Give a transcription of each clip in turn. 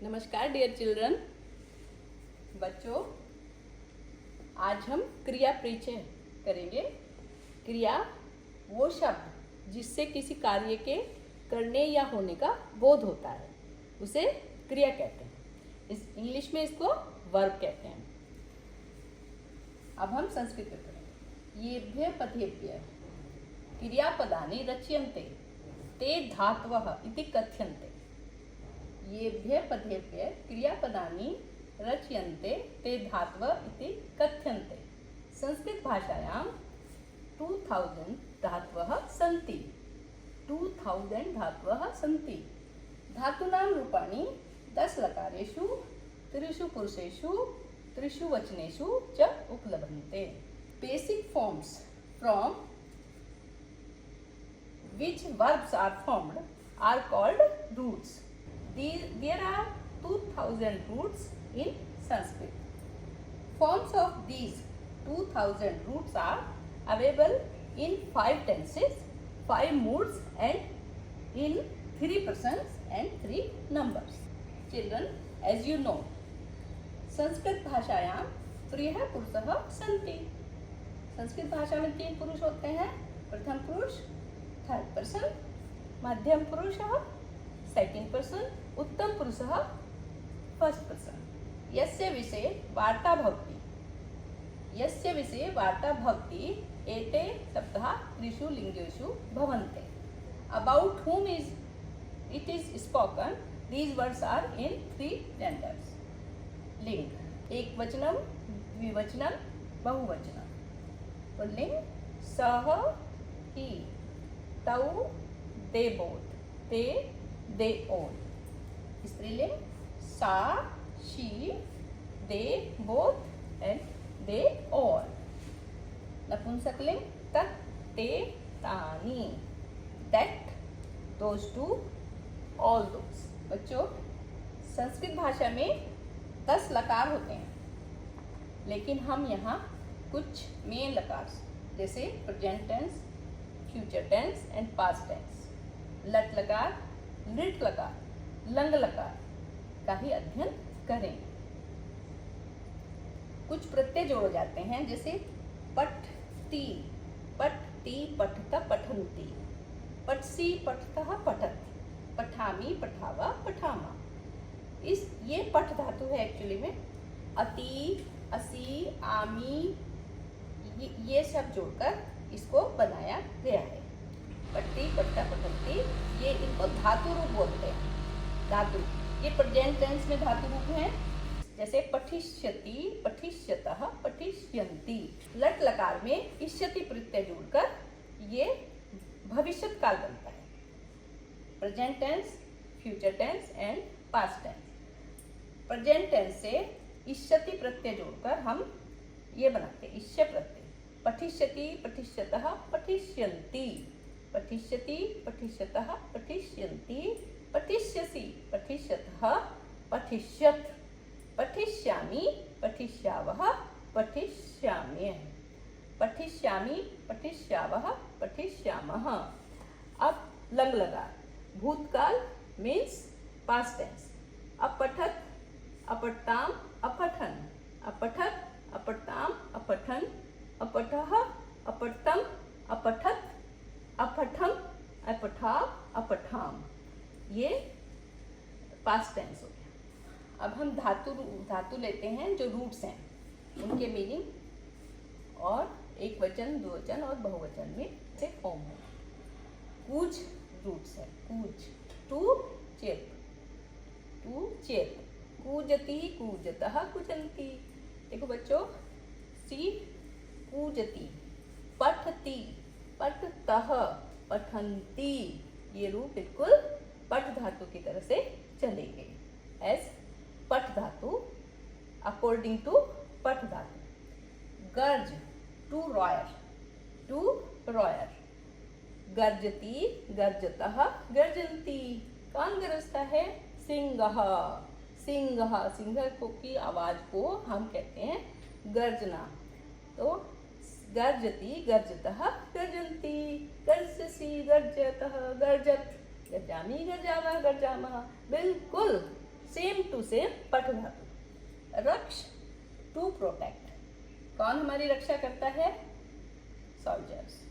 नमस्कार dear children. बच्चों, आज हम क्रिया परिचय करेंगे। क्रिया वो शब्द जिससे किसी कार्य के करने या होने का बोध होता है, उसे क्रिया कहते हैं। इस इंग्लिश में इसको वर्ब कहते हैं। अब हम संस्कृत में पढ़ेंगे। येभ्य पदेभ्य क्रियापदानि रच्यन्ते ते धातवः इति कथ्यन्ते। येभ्य पदेभ्य क्रियापदानि रच्यन्ते ते धातवः इति कथ्यन्ते। संस्कृत भाषायां 2000 धातवः सन्ति। 2000 धातवः सन्ति। धातूनां रूपाणि 10 लकारेषु, 3 पुरुषेषु, 3 वचनेषु च उपलभ्यन्ते। Basic forms from which verbs are formed are called roots. There are 2000 roots in Sanskrit. Forms of these 2000 roots are available in 5 tenses, 5 moods and in 3 persons and 3 numbers. Children, as you know, Sanskrit भाषायां त्रयः पुरुषः सन्ति। संस्कृत भाषा में 3 पुरुष होते हैं। प्रथम पुरुष थर्ड पर्सन, मध्यम पुरुषः सेकंड पर्सन, उत्तम पुरुषः फर्स्ट पर्सन। यस्य विषये वार्ता भवति एते शब्दाः 3 लिंगेषु भवन्ते। About whom it is spoken, these words are in 3 genders. लिंग, एक वचनम, द्विवचनम, बहुवचनम। तो लिंग सह, ही, तौ, they both, they all। स्त्रीलिंग सा, she, they both and they all। नपुंसकलिंग तत्, ते, तानि, that, those two, all those। बच्चों, संस्कृत भाषा में 10 लकार होते हैं, लेकिन हम यहाँ कुछ मेन लकार जैसे present tense, future tense and past tense, लट लकार, लिट लकार, लंग लकार का ही अध्ययन करेंगे। कुछ प्रत्यय जोड़े जाते हैं, जैसे पठति, पठत, पठन्ति, पठसि, पठतः, पठत, पठामि, पठावा, पठामा। ये पठ धातु है एक्चुअली में। अति, असी, आमी, ये सब जोड़कर इसको बनाया गया है। पट्टी, पट्टा, पठन्ति, ये इनको धातु रूप बोलते हैं। धातु, ये प्रेजेंट टेंस में धातु रूप हैं, जैसे पठिष्यति, पठिष्यतः, पठिष्यन्ति। लट लकार में इष्यति प्रत्यय जोड़कर ये भविष्यत काल बनता है। Present tense, future tense and past tense. Present tense से इष्यति प्रत्यय जोड़कर हम ये बनाते हैं इष्य प्रत्यय। पठिष्यति, पठिष्यतः, पठिष्यन्ति, पठिष्यति, पठिष्यतः, पठिष्यन्ति, पठिष्यसि, पठिष्यतः, पठिष्यत्, पठिष्यामि, पठिष्यावः, पठिष्याम्यः, पठिष्यामि, पठिष्यावः, पठिष्यामः। अब लंग लकार, भूतकाल मीन्स पास्ट टेंस। अपठत, अपठताम, अपठन, अपठत, अपठताम, अपठन, अपठः, अपठतम, अपठत, अपठम, अपठाव, अपठाम। ये पास्ट टेंस हो गया। अब हम धातु लेते हैं जो रूट्स हैं, उनके मीनिंग और एक वचन, द्विवचन और बहुवचन में से फॉर्म है। कूज रूट्स है, कूज, टू चेत, कूजति, कूजतः, कुजन्ति। देखो बच्चों, सी कूजति, पठति, पठतः, पठन्ति, ये रूप बिल्कुल पठ धातु की तरह से चलेंगे। एज पठ धातु, अकॉर्डिंग टू पठ धातु। गर्ज, टू रॉयर, टू रॉयर। गर्जति, गर्जतः, गर्जन्ति। कौन गरजता है? सिंह, सिंह, सिंह की आवाज को हम कहते हैं गर्जना। तो गर्जति, गर्जतः, गर्जन्ति, गर्जसि, गर्जतः, गर्जत, गर्जामि, गर्जामः, गर्जामः। बिल्कुल सेम टू सेम पठ धातु। रक्ष टू प्रोटेक्ट, कौन हमारी रक्षा करता है? सोल्जर्स।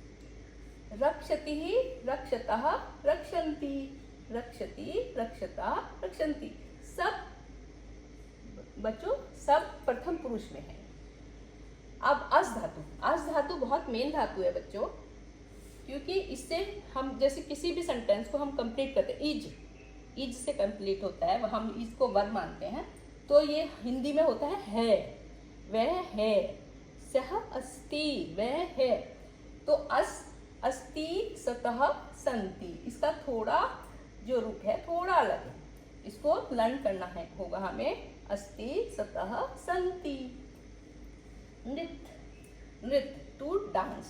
रक्षति ही रक्षतः रक्षन्ति, रक्षति रक्षता रक्षन्ति। सब बच्चों सब प्रथम पुरुष में है। अब अस धातु, अस धातु बहुत मेन धातु है बच्चों, क्योंकि इससे हम जैसे किसी भी सेंटेंस को हम कंप्लीट करते हैं, इज से कंप्लीट होता है, वह हम इज को वर्ब मानते हैं, तो ये हिंदी में होता है, वह है, सह अस्ति, वह है। तो अस अस्ति सतः संति, इसका थोड़ा जो रूप है थोड़ा अलग है, इसको लर्न करना है होगा हमें। अस्ति सतः संति। नृत्य, नृत्य टू डांस,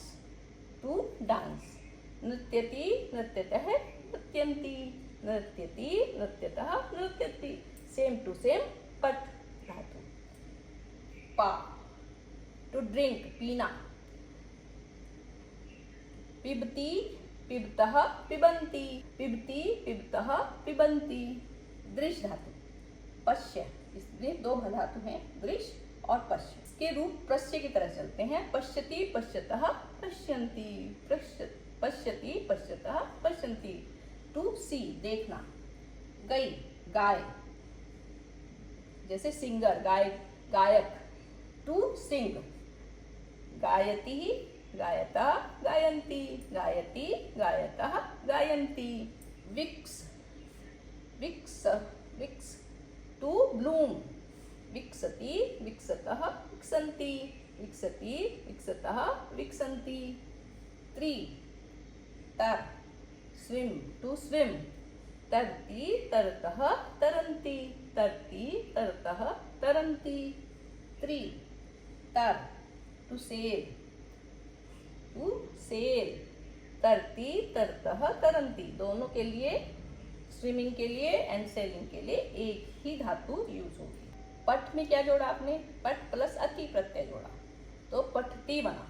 टू डांस। नृत्यति नृत्यतः नृत्यन्ति, नृत्यति नृत्यतः नृत्यति। सेम टू सेम पठ धातु। पा टू ड्रिंक, पीना। पिबती पिबतः पिबन्ति, पिबती पिबतः पिबन्ति। दृश्य धातु। पश्य, इसमें दो धातु हैं, दृश्य और पश्य। इसके रूप प्रश्य की तरह चलते हैं। पश्यति पश्यतः पश्यन्ति, पश्यति पश्यतः पश्यन्ति। टू सी, देखना। गई, गाय, जैसे सिंगर, गायक। टू सिंग, गायति गायता गायन्ति, गायति गायतः गायन्ति। विक्स, विक्स विक्स टू ब्लूम। विकसति विकसतः विकसन्ति, विकसति विकसतः विकसन्ति। त्री, तर, स्विम टू स्विम। तरति तरतः तरन्ति, तरति तरतः तरन्ति। त्री, तर टू सेल, टू सेल। तरति तरतः तरन्ति, दोनों के लिए, स्विमिंग के लिए एंड सेलिंग के लिए एक ही धातु यूज होगी। पठ में क्या जोड़ा आपने? पठ प्लस अति प्रत्यय जोड़ा, तो पठती बना।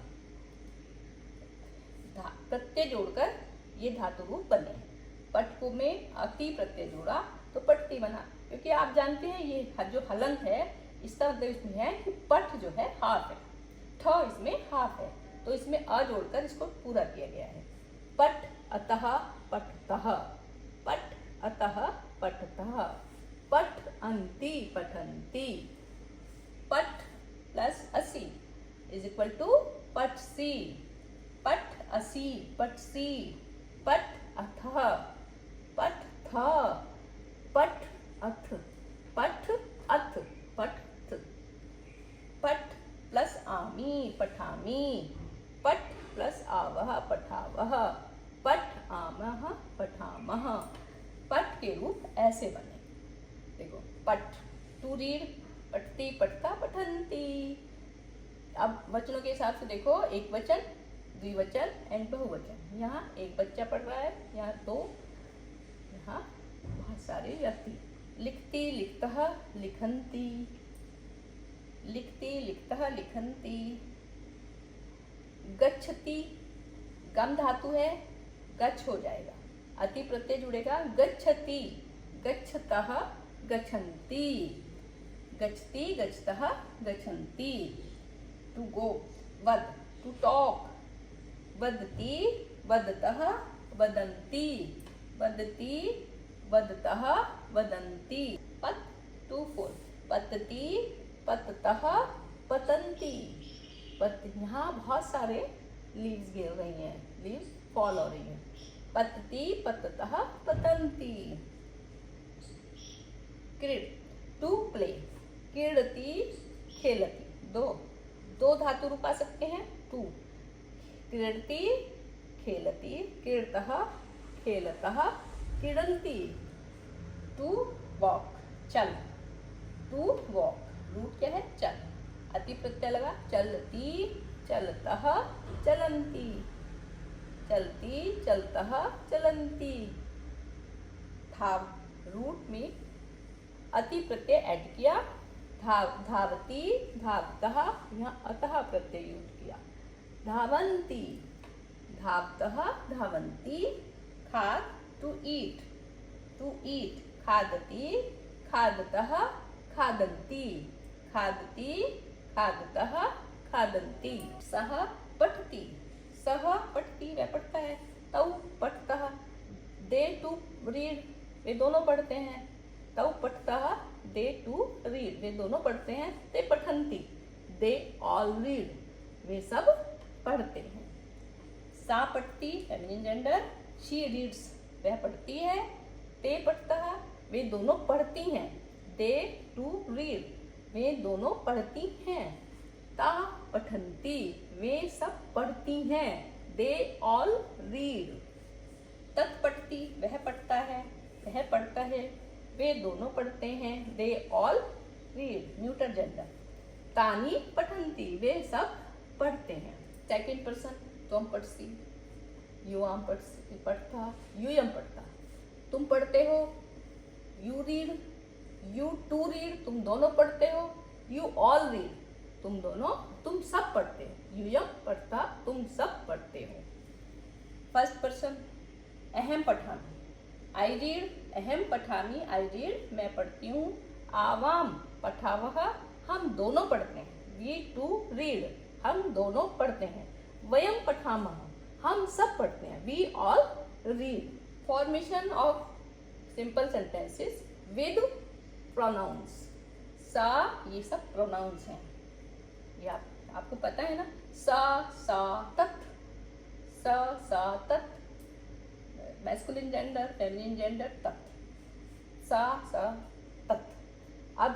प्रत्यय जोड़कर ये धातु रूप बने। पठ को में अति प्रत्यय जोड़ा तो पठती बना, क्योंकि आप जानते हैं ये जो हलंत है इसका मतलब इसमें है कि पठ जो है हाफ है, ठ इसमें हाफ है, तो इसमें अ जोड़कर इसको पूरा किया गया है। पठ अतः पठतः, पठ अतः पठतः। पठ अंति पठन्ति। पठ प्लस असी इज इक्वल टू पठसी। पठ असी पठसी। पठ अथः पठथ। पठ अथ पठ अथ पठथ। पठ प्लस आमी पठामी। पठ प्लस आवह पठावह। पठ आमः पठामः। पठ के रूप ऐसे बने। देखो, पठ टू रीड, पठती पठता पठन्ति। अब वचनों के हिसाब से देखो, एक वचन, द्विवचन एंड बहुवचन। यहाँ एक बच्चा पढ़ रहा है, यहाँ दो, यहाँ बहुत सारे व्यक्ति। लिखती लिखतः लिखन्ति। लिखती लिखतः लिखन्ति। गच्छति, गम धातु है, गच्छ हो जाएगा, अति प्रत्यय जुड़ेगा। गच्छति गच्छतः गच्छन्ति। गच्छति गच्छतः गच्छन्ति। टू गो, वद टू टॉक। वदति वदतः वदन्ति। वदति वदतः वदन्ति। पत टू फुल। पतति पततः पतन्ति। पत, यहाँ बहुत सारे लीव्स गिर रही हैं, लीव्स फॉल हो रही हैं। पतति पततः पतन्ति। क्रीड टू प्ले। क्रीडति खेलति, दो धातु रूप आ सकते हैं। टू, क्रीडति खेलति, क्रीडतः खेलतः क्रीडन्ति। टू वॉक, चल। टू वॉक, रूट क्या है? चल, अति प्रत्यय लगा। चलती चलतः चलन्ति। चलती चलतः चलन्ति। धाव, रूट में अति प्रत्यय ऐड किया। धावती धावतः, यहाँ अतः प्रत्यय यूज किया। धावन्ति धावतः धावन्ति। खाद टू ईट, टू ईट। खादति खादतः खादन्ति, खादति खादतः खादन्ति। सः पठति, सः पठति वह पढ़ता है, तौ पठतः, दे टू रीड वे दोनों पढ़ते हैं, तौ पठतः दे टू रीड वे दोनों पढ़ते हैं, ते पठन्ति दे ऑल रीड वे सब पढ़ते हैं। सा पठती फेमिनिन जेंडर, शी रीड्स वह पढ़ती है, ते पठतः वे दोनों पढ़ती हैं, दे टू रीड वे दोनों पढ़ती हैं, ता पठन्ति वे सब पढ़ती हैं, दे ऑल रीड। तत् पठती वह पढ़ता है, वह पढ़ता है, वे दोनों पढ़ते हैं, they all read neuter gender. तानी पठन्ति वे सब पढ़ते हैं। सेकंड पर्सन त्वम पठसी, युवाम पढ़ता, यूयम पढ़ता। तुम पढ़ते हो, you read, you two read तुम दोनों पढ़ते हो, यू ऑल रीड तुम सब पढ़ते हो, यूयम पढ़ता तुम सब पढ़ते हो। फर्स्ट पर्सन अहम पठामी, आई रीड, अहम पठामी आई रीड मैं पढ़ती हूँ, आवाम पठावह हम दोनों पढ़ते हैं, वी टू रीड हम दोनों पढ़ते हैं, वयम पठामः हम सब पढ़ते हैं, we all read. Formation of simple sentences with pronouns. सा ये सब प्रोनाउंस हैं, ये आपको पता है ना, सा सा तत्, सा तत् मैस्कुलिन जेंडर, फेमिनिन जेंडर तत्, सा तत्। अब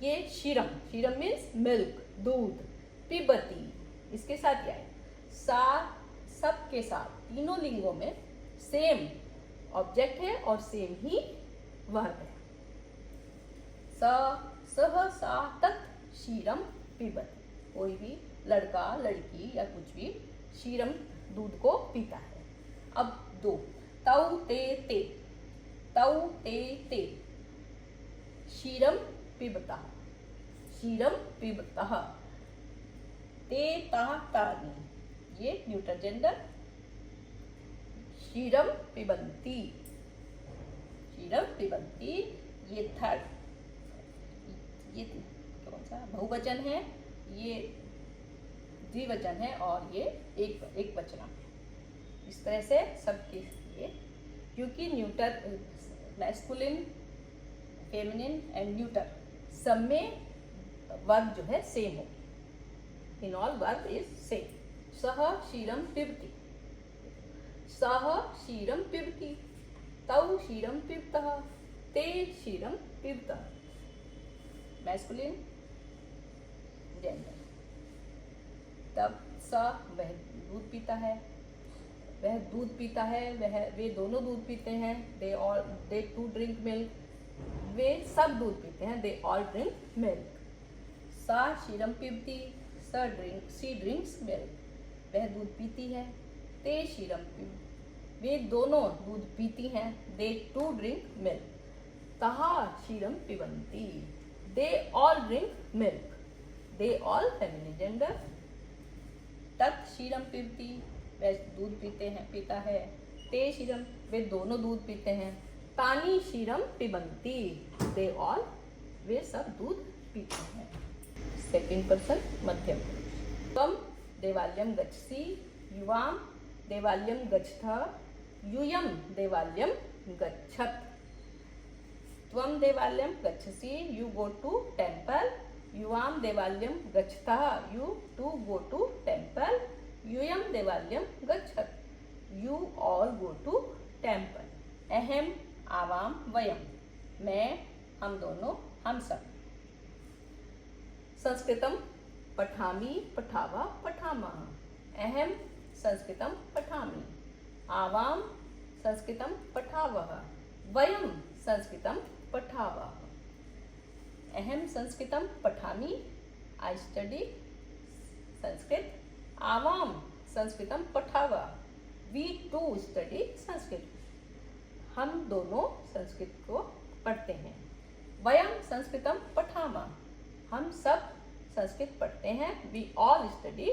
ये शीरम, शीरम मीन्स मिल्क दूध, पिबती इसके साथ क्या है, सा सब के साथ तीनों लिंगों में सेम ऑब्जेक्ट है और सेम ही वर्ब है। सह सा तत् शीरम पिबती, कोई भी लड़का लड़की या कुछ भी शीरम दूध को पीता है। अब दो, तौ ते ते, तौ ते ते शीरम पिबतः, शीरम पिबतः, ते ता तानि ये न्यूटर जेंडर, शीरम पिबन्ति, शीरम पिबन्ति ये थर्ड, ये कौन सा बहुवचन है, ये द्विवचन है और ये एक वचन है। इस तरह से सबके लिए, क्योंकि neuter masculine feminine and neuter सब में वर्ब जो है सेम हो, in all verb is same. सह शीरम पिबती, सह शीरम पिबती, तौ शीरम पिबतः, ते शीरम पिबतः मैस्कुलिन जेंडर। तब स वह दूध पीता है, वह दूध पीता है, वे दोनों दूध पीते हैं, दे टू ड्रिंक मिल्क वे सब दूध पीते हैं, दे ऑल ड्रिंक मिल्क। सा शीरम पिबती, सी ड्रिंक्स मिल्क वह दूध पीती है, ते शीरम पिब वे दोनों दूध पीती हैं, दे टू ड्रिंक मिल्क। तहा शीरम पिबन्ति they all drink milk, they all feminine gender. तत् शीरम पिबती वह दूध पीता है, ते शीरम वे दोनों दूध पीते हैं, तानी शीरम पिबन्ति दे ऑल वे सब दूध पीते हैं। सेकंड पर्सन मध्यम पुरुष। त्वम देवालयम गच्छसि, युवाम देवालयम गच्छतः, यूयम देवालयम गच्छत। त्वम देवालयम गच्छसि यू गो टू टेम्पल, युवाम देवालयम गच्छतः you two go to temple, यूयम देवालयम गच्छत you all go to temple. अहम आवाम वयम मैं हम दोनों हम सब। संस्कृतम पठामि पठावा पठामः, अहम संस्कृतम पठामि, आवाम संस्कृतम पठावः, वयम संस्कृतम पठावः। अहम संस्कृतम पठामि I study Sanskrit, Awam संस्कृतम पठावा we to study Sanskrit हम दोनों संस्कृत को पढ़ते हैं। वयम संस्कृतम पठामः हम सब संस्कृत पढ़ते हैं, वी ऑल स्टडी